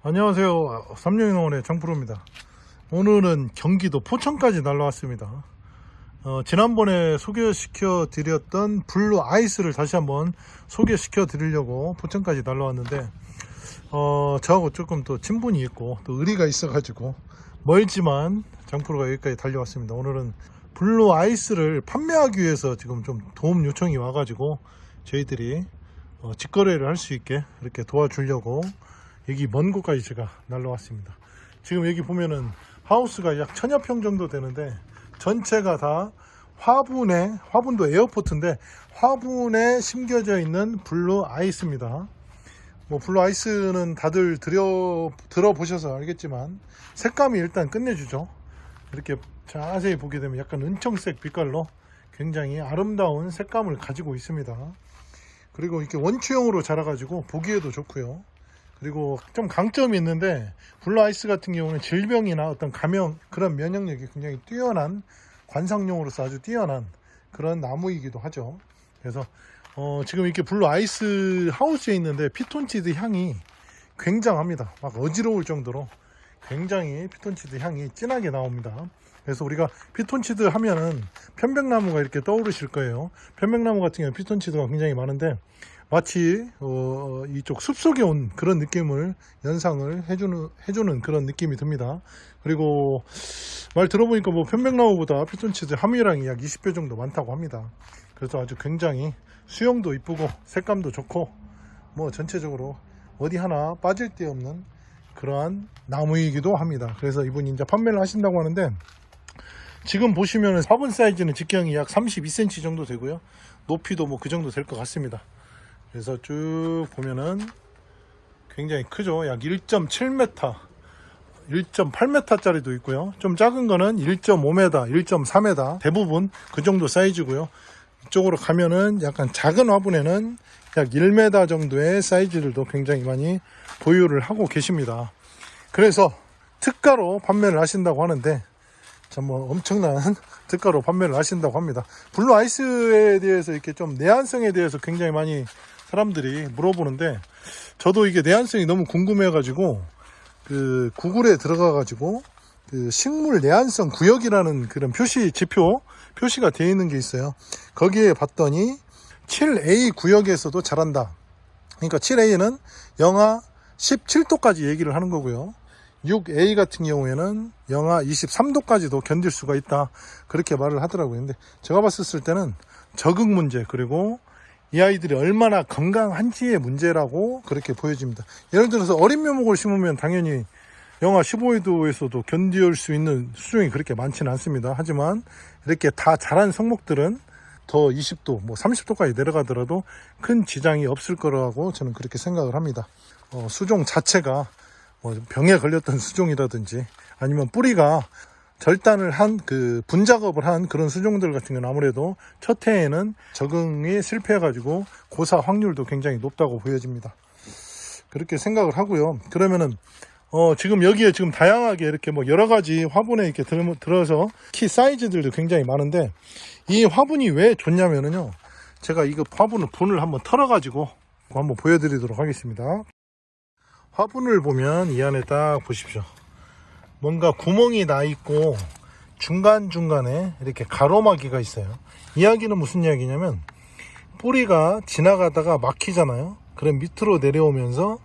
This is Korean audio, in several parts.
안녕하세요. 삼룡이농원의 장프로입니다. 오늘은 경기도 포천까지 날라왔습니다. 지난번에 소개시켜 드렸던 블루 아이스를 다시 한번 소개시켜 드리려고 포천까지 날라왔는데 저하고 조금 또 친분이 있고 또 의리가 있어 가지고 멀지만 장프로가 여기까지 달려왔습니다. 오늘은 블루 아이스를 판매하기 위해서 지금 좀 도움 요청이 와 가지고 저희들이 직거래를 할 수 있게 이렇게 도와주려고 여기 먼 곳까지 제가 날라왔습니다. 지금 여기 보면은 하우스가 약 1000여 평 정도 되는데 전체가 다 화분도 에어포트인데 화분에 심겨져 있는 블루 아이스입니다. 블루 아이스는 다들 들어보셔서 알겠지만 색감이 일단 끝내주죠. 이렇게 자세히 보게 되면 약간 은청색 빛깔로 굉장히 아름다운 색감을 가지고 있습니다. 그리고 이렇게 원추형으로 자라가지고 보기에도 좋고요. 그리고 좀 강점이 있는데 블루 아이스 같은 경우는 질병이나 어떤 감염 그런 면역력이 굉장히 뛰어난 관상용으로서 아주 뛰어난 그런 나무이기도 하죠. 그래서 지금 이렇게 블루 아이스 하우스에 있는데 피톤치드 향이 굉장합니다. 막 어지러울 정도로 굉장히 피톤치드 향이 진하게 나옵니다. 그래서 우리가 피톤치드 하면은 편백나무가 이렇게 떠오르실 거예요. 편백나무 같은 경우는 피톤치드가 굉장히 많은데 마치 이쪽 숲속에 온 그런 느낌을 연상을 해주는 그런 느낌이 듭니다. 그리고 말 들어보니까 편백나무보다 피톤치드 함유량이 약 20배 정도 많다고 합니다. 그래서 아주 굉장히 수영도 이쁘고 색감도 좋고 전체적으로 어디 하나 빠질 데 없는 그러한 나무이기도 합니다. 그래서 이분이 이제 판매를 하신다고 하는데 지금 보시면은 화분 사이즈는 직경이 약 32cm 정도 되고요. 높이도 그 정도 될 것 같습니다. 그래서 쭉 보면은 굉장히 크죠. 약 1.7m, 1.8m 짜리도 있고요. 좀 작은 거는 1.5m, 1.4m 대부분 그 정도 사이즈고요. 이쪽으로 가면은 약간 작은 화분에는 약 1m 정도의 사이즈들도 굉장히 많이 보유를 하고 계십니다. 그래서 특가로 판매를 하신다고 하는데 엄청난 특가로 판매를 하신다고 합니다. 블루 아이스에 대해서 이렇게 좀 내한성에 대해서 굉장히 많이 사람들이 물어보는데 저도 이게 내한성이 너무 궁금해 가지고 구글에 들어가 가지고 식물 내한성 구역이라는 그런 표시가 되어 있는 게 있어요. 거기에 봤더니 7A 구역에서도 자란다. 그러니까 7A는 영하 17도까지 얘기를 하는 거고요. 6A 같은 경우에는 영하 23도까지도 견딜 수가 있다. 그렇게 말을 하더라고요. 근데 제가 봤을 때는 적응 문제 그리고 이 아이들이 얼마나 건강한지의 문제라고 그렇게 보여집니다. 예를 들어서 어린 묘목을 심으면 당연히 영하 15도에서도 견딜 수 있는 수종이 그렇게 많지는 않습니다. 하지만 이렇게 다 자란 성목들은 더 20도, 30도까지 내려가더라도 큰 지장이 없을 거라고 저는 그렇게 생각을 합니다. 수종 자체가 병에 걸렸던 수종이라든지 아니면 뿌리가 절단을 한 분작업을 한 그런 수종들 같은 경우는 아무래도 첫 해에는 적응이 실패해가지고 고사 확률도 굉장히 높다고 보여집니다. 그렇게 생각을 하고요. 그러면은 지금 여기에 지금 다양하게 이렇게 여러 가지 화분에 이렇게 들어서 키 사이즈들도 굉장히 많은데 이 화분이 왜 좋냐면은요. 제가 이거 분을 한번 털어가지고 한번 보여드리도록 하겠습니다. 화분을 보면 이 안에 딱 보십시오. 뭔가 구멍이 나 있고 중간중간에 이렇게 가로막이가 있어요. 이야기는 무슨 이야기냐면 뿌리가 지나가다가 막히잖아요. 그럼 밑으로 내려오면서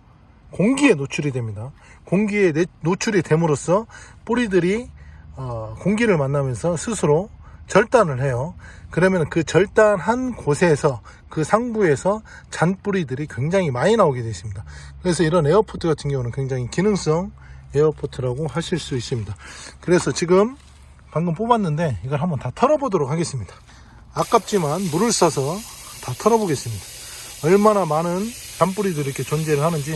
공기에 노출이 됩니다. 공기에 노출이 됨으로써 뿌리들이 공기를 만나면서 스스로 절단을 해요. 그러면 그 절단한 곳에서 그 상부에서 잔뿌리들이 굉장히 많이 나오게 되어 있습니다. 그래서 이런 에어포트 같은 경우는 굉장히 기능성 에어포트라고 하실 수 있습니다. 그래서 지금 방금 뽑았는데 이걸 한번 다 털어보도록 하겠습니다. 아깝지만 물을 써서 다 털어보겠습니다. 얼마나 많은 잔뿌리들이 이렇게 존재를 하는지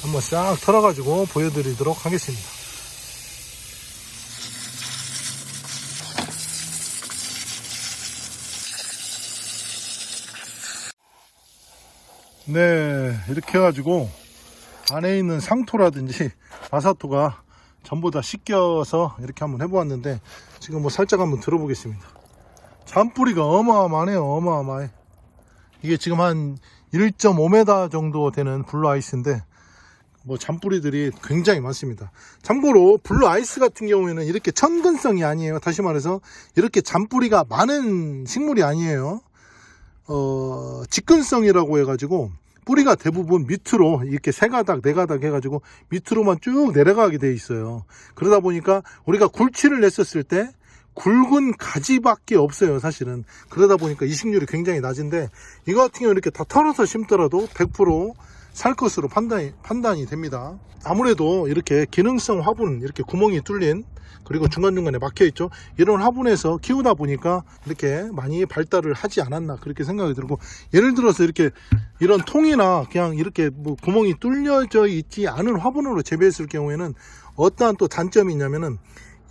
한번 싹 털어가지고 보여드리도록 하겠습니다. 네, 이렇게 해가지고 안에 있는 상토라든지 바사토가 전부 다 씻겨서 이렇게 한번 해보았는데 지금 살짝 한번 들어보겠습니다. 잔뿌리가 어마어마하네요. 어마어마해. 이게 지금 한 1.5m 정도 되는 블루 아이스인데 뭐 잔뿌리들이 굉장히 많습니다. 참고로 블루 아이스 같은 경우에는 이렇게 천근성이 아니에요. 다시 말해서 이렇게 잔뿌리가 많은 식물이 아니에요. 직근성이라고 해가지고 뿌리가 대부분 밑으로 이렇게 세 가닥 네 가닥 해가지고 밑으로만 쭉 내려가게 돼 있어요. 그러다 보니까 우리가 굴치를 냈었을 때 굵은 가지밖에 없어요, 사실은. 그러다 보니까 이식률이 굉장히 낮은데, 이거 같은 경우는 이렇게 다 털어서 심더라도 100% 살 것으로 판단이 됩니다. 아무래도 이렇게 기능성 화분, 이렇게 구멍이 뚫린, 그리고 중간중간에 막혀 있죠. 이런 화분에서 키우다 보니까 이렇게 많이 발달을 하지 않았나, 그렇게 생각이 들고, 예를 들어서 이렇게 이런 통이나 그냥 이렇게 뭐 구멍이 뚫려져 있지 않은 화분으로 재배했을 경우에는 어떠한 또 단점이 있냐면은,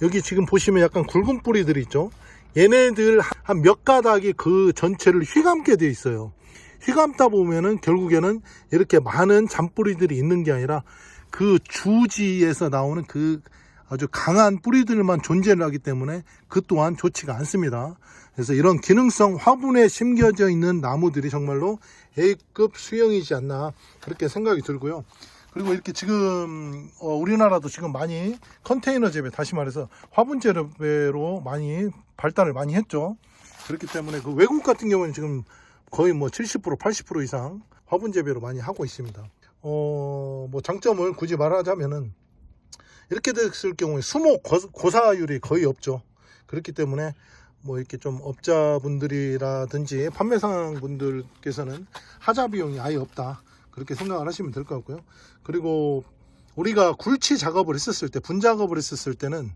여기 지금 보시면 약간 굵은 뿌리들이 있죠. 얘네들 한 몇 가닥이 그 전체를 휘감게 되어 있어요. 휘감다 보면은 결국에는 이렇게 많은 잔뿌리들이 있는 게 아니라 그 주지에서 나오는 그 아주 강한 뿌리들만 존재를 하기 때문에 그 또한 좋지가 않습니다. 그래서 이런 기능성 화분에 심겨져 있는 나무들이 정말로 A급 수영이지 않나, 그렇게 생각이 들고요. 그리고 이렇게 지금 우리나라도 지금 많이 컨테이너 재배, 다시 말해서 화분 재배로 많이 발달을 많이 했죠. 그렇기 때문에 그 외국 같은 경우는 지금 거의 뭐 70% 80% 이상 화분 재배로 많이 하고 있습니다. 뭐 장점을 굳이 말하자면은 이렇게 됐을 경우에 수목 고사율이 거의 없죠. 그렇기 때문에 뭐 이렇게 좀 업자분들이라든지 판매상분들께서는 하자 비용이 아예 없다, 그렇게 생각을 하시면 될 것 같고요. 그리고 우리가 굴치 작업을 했었을 때, 분 작업을 했었을 때는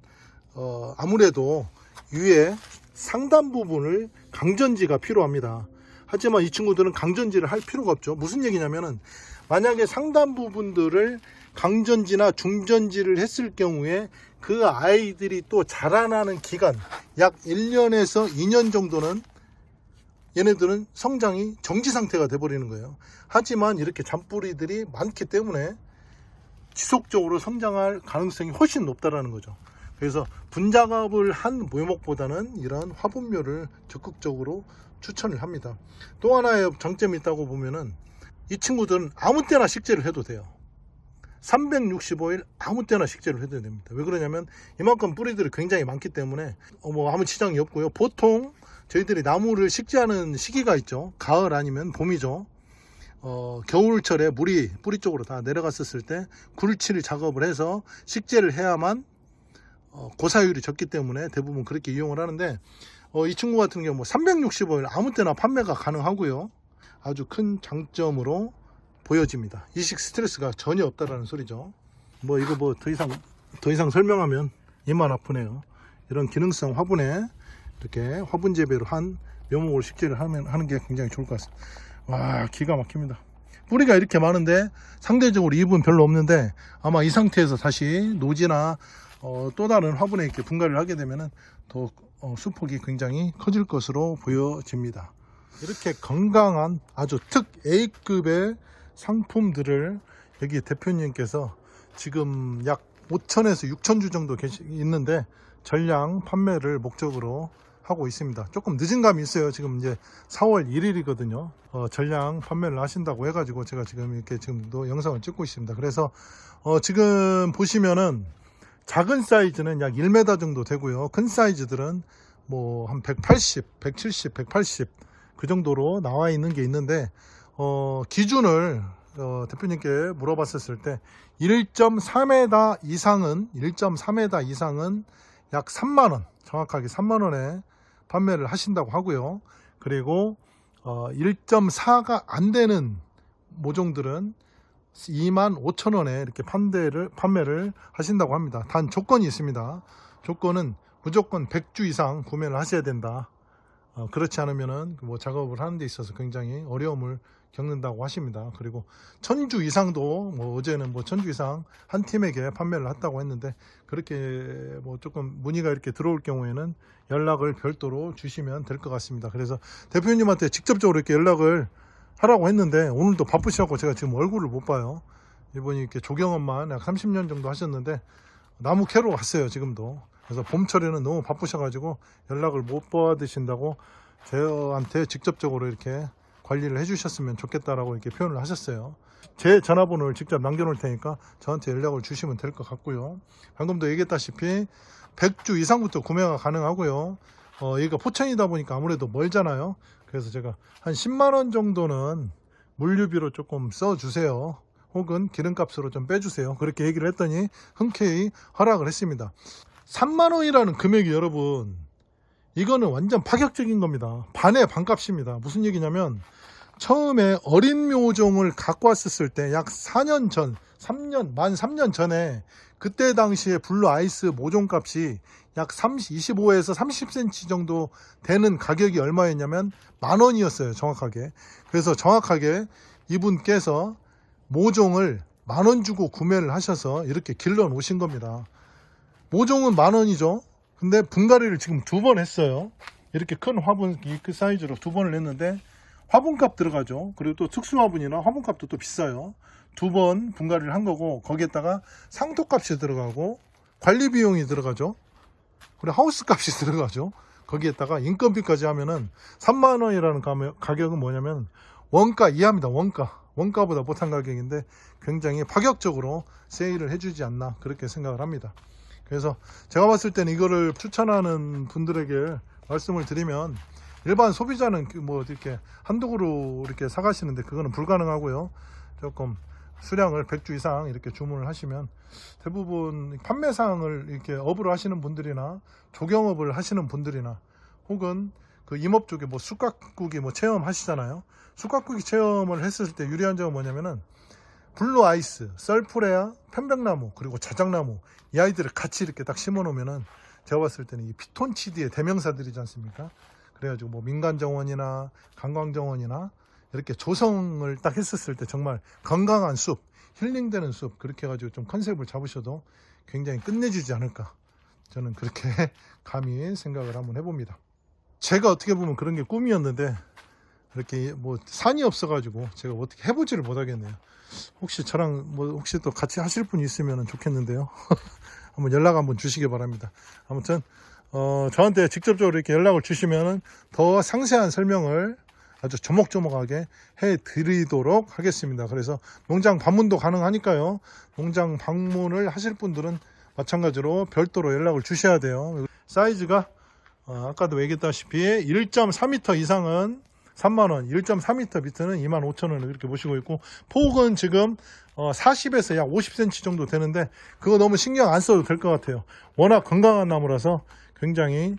아무래도 위에 상단 부분을 강전지가 필요합니다. 하지만 이 친구들은 강전지를 할 필요가 없죠. 무슨 얘기냐면은, 만약에 상단 부분들을 강전지나 중전지를 했을 경우에 그 아이들이 또 자라나는 기간 약 1년에서 2년 정도는 얘네들은 성장이 정지 상태가 돼버리는 거예요. 하지만 이렇게 잔뿌리들이 많기 때문에 지속적으로 성장할 가능성이 훨씬 높다라는 거죠. 그래서 분작업을 한 묘목보다는 이런 화분묘를 적극적으로 추천을 합니다. 또 하나의 장점이 있다고 보면은, 이 친구들은 아무 때나 식재를 해도 돼요. 365일 아무 때나 식재를 해도 됩니다. 왜 그러냐면 이만큼 뿌리들이 굉장히 많기 때문에 뭐 아무 지장이 없고요. 보통 저희들이 나무를 식재하는 시기가 있죠. 가을 아니면 봄이죠. 겨울철에 물이 뿌리 쪽으로 다 내려갔었을 때 굴칠 작업을 해서 식재를 해야만 고사율이 적기 때문에 대부분 그렇게 이용을 하는데, 이 친구 같은 경우 뭐 365일 아무 때나 판매가 가능하고요. 아주 큰 장점으로 보여집니다. 이식 스트레스가 전혀 없다라는 소리죠. 뭐 이거 뭐 더 이상 설명하면 입만 아프네요. 이런 기능성 화분에 이렇게 화분 재배로 한 묘목으로 식재를 하는 게 굉장히 좋을 것 같습니다. 와, 기가 막힙니다. 뿌리가 이렇게 많은데 상대적으로 잎은 별로 없는데, 아마 이 상태에서 다시 노지나 또 다른 화분에 이렇게 분갈이를 하게 되면은 더 수폭이 굉장히 커질 것으로 보여집니다. 이렇게 건강한 아주 특 A급의 상품들을 여기 대표님께서 지금 약 5,000에서 6,000주 정도 있는데 전량 판매를 목적으로 하고 있습니다. 조금 늦은 감이 있어요. 지금 이제 4월 1일이거든요. 전량 판매를 하신다고 해가지고 제가 지금 이렇게 지금도 영상을 찍고 있습니다. 그래서 지금 보시면은 작은 사이즈는 약 1m 정도 되고요. 큰 사이즈들은 뭐 한 180, 170, 180 그 정도로 나와 있는 게 있는데, 기준을 대표님께 물어봤었을 때 1.3m 이상은 약 3만원, 정확하게 3만원에 판매를 하신다고 하고요. 그리고 1.4가 안 되는 모종들은 25,000원에 이렇게 판매를 하신다고 합니다. 단 조건이 있습니다. 조건은 무조건 100주 이상 구매를 하셔야 된다. 그렇지 않으면은 뭐 작업을 하는 데 있어서 굉장히 어려움을 겪는다고 하십니다. 그리고 1000주 이상도 뭐 어제는 뭐 1000주 이상 한 팀에게 판매를 했다고 했는데, 그렇게 뭐 조금 문의가 이렇게 들어올 경우에는 연락을 별도로 주시면 될 것 같습니다. 그래서 대표님한테 직접적으로 이렇게 연락을 하라고 했는데 오늘도 바쁘시고 제가 지금 얼굴을 못 봐요. 이분이 이렇게 조경업만 약 30년 정도 하셨는데 나무 캐러 갔어요, 지금도. 그래서 봄철에는 너무 바쁘셔가지고 연락을 못 받으신다고 저한테 직접적으로 이렇게 관리를 해주셨으면 좋겠다라고 이렇게 표현을 하셨어요. 제 전화번호를 직접 남겨놓을 테니까 저한테 연락을 주시면 될 것 같고요. 방금도 얘기했다시피 100주 이상부터 구매가 가능하고요. 여기가 포천이다 보니까 아무래도 멀잖아요. 그래서 제가 한 10만원 정도는 물류비로 조금 써주세요. 혹은 기름값으로 좀 빼주세요. 그렇게 얘기를 했더니 흔쾌히 허락을 했습니다. 3만원이라는 금액이 여러분, 이거는 완전 파격적인 겁니다. 반의 반값입니다. 무슨 얘기냐면, 처음에 어린 묘종을 갖고 왔었을 때 약 4년 전, 만 3년 전에 그때 당시에 블루 아이스 모종값이 약 25에서 30cm 정도 되는 가격이 얼마였냐면 10,000원이었어요, 정확하게. 그래서 정확하게 이분께서 모종을 10,000원 주고 구매를 하셔서 이렇게 길러 놓으신 겁니다. 모종은 10,000원이죠. 근데 분갈이를 지금 2번 했어요. 이렇게 큰 화분, 그 사이즈로 2번을 했는데 화분값 들어가죠. 그리고 또 특수 화분이나 화분값도 또 비싸요. 2번 분갈이를 한 거고, 거기에다가 상토값이 들어가고 관리 비용이 들어가죠. 그리고 하우스 값이 들어가죠. 거기에다가 인건비까지 하면은 3만원이라는 가격은 뭐냐면 원가 이하입니다. 원가보다 못한 가격인데 굉장히 파격적으로 세일을 해주지 않나, 그렇게 생각을 합니다. 그래서 제가 봤을 때는 이거를 추천하는 분들에게 말씀을 드리면, 일반 소비자는 뭐 이렇게 한두 그루 이렇게 사가시는데 그거는 불가능하고요. 조금 수량을 100주 이상 이렇게 주문을 하시면, 대부분 판매상을 이렇게 업으로 하시는 분들이나 조경업을 하시는 분들이나 혹은 그 임업 쪽에 뭐 쑥갓국이 뭐 체험하시잖아요. 쑥갓국이 체험을 했을 때 유리한 점은 뭐냐면은 블루 아이스, 썰프레아, 편백나무, 그리고 자작나무, 이 아이들을 같이 이렇게 딱 심어 놓으면은 제가 봤을 때는 이 피톤치드의 대명사들이지 않습니까? 그래가지고 뭐 민간정원이나 관광정원이나 이렇게 조성을 딱 했었을 때 정말 건강한 숲, 힐링되는 숲, 그렇게 해가지고 좀 컨셉을 잡으셔도 굉장히 끝내주지 않을까, 저는 그렇게 감히 생각을 한번 해봅니다. 제가 어떻게 보면 그런 게 꿈이었는데 이렇게 뭐 산이 없어가지고 제가 어떻게 해보지를 못하겠네요. 혹시 저랑 뭐 혹시 또 같이 하실 분이 있으면 좋겠는데요. 한번 연락 한번 주시기 바랍니다. 아무튼 저한테 직접적으로 이렇게 연락을 주시면은 더 상세한 설명을 아주 조목조목하게 해드리도록 하겠습니다. 그래서 농장 방문도 가능하니까요. 농장 방문을 하실 분들은 마찬가지로 별도로 연락을 주셔야 돼요. 사이즈가 아까도 얘기했다시피 1.4m 이상은 3만원, 1.4m 밑에는 25,000원을 이렇게 모시고 있고, 폭은 지금 40에서 약 50cm 정도 되는데 그거 너무 신경 안 써도 될 것 같아요. 워낙 건강한 나무라서 굉장히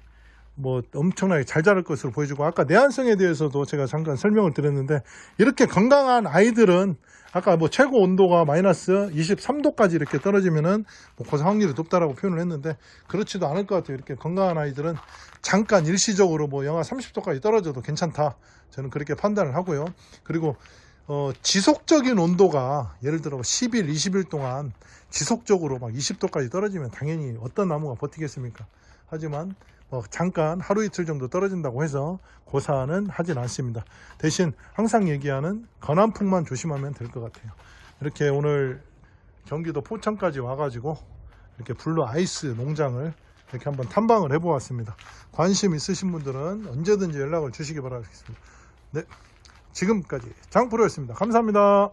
뭐 엄청나게 잘 자랄 것으로 보여지고, 아까 내한성에 대해서도 제가 잠깐 설명을 드렸는데, 이렇게 건강한 아이들은 아까 뭐 최고 온도가 마이너스 23도까지 이렇게 떨어지면은 뭐 고사 확률이 높다라고 표현을 했는데, 그렇지도 않을 것 같아요. 이렇게 건강한 아이들은 잠깐 일시적으로 뭐 영하 30도까지 떨어져도 괜찮다, 저는 그렇게 판단을 하고요. 그리고 지속적인 온도가 예를 들어 10일, 20일 동안 지속적으로 막 20도까지 떨어지면 당연히 어떤 나무가 버티겠습니까? 하지만 잠깐 하루 이틀 정도 떨어진다고 해서 고사는 하진 않습니다. 대신 항상 얘기하는 건한풍만 조심하면 될 것 같아요. 이렇게 오늘 경기도 포천까지 와가지고 이렇게 블루 아이스 농장을 이렇게 한번 탐방을 해보았습니다. 관심 있으신 분들은 언제든지 연락을 주시기 바라겠습니다. 네, 지금까지 장프로였습니다. 감사합니다.